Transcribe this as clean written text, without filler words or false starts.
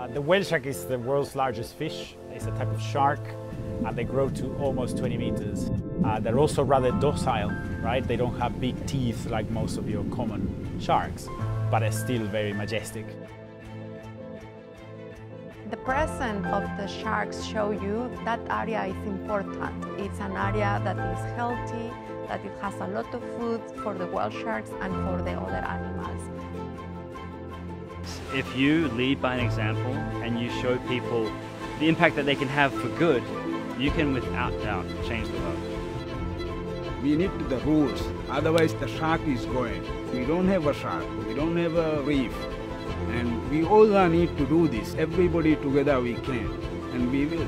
The whale shark is the world's largest fish. It's a type of shark, and they grow to almost 20 meters. They're also rather docile, right? They don't have big teeth like most of your common sharks, but they're still very majestic. The presence of the sharks show you that area is important. It's an area that is healthy, that it has a lot of food for the whale sharks and for the other animals. If you lead by an example and you show people the impact that they can have for good, you can without doubt change the world. We need the rules, otherwise the shark is going. We don't have a shark, we don't have a reef. And we all need to do this. Everybody together we can, and we will.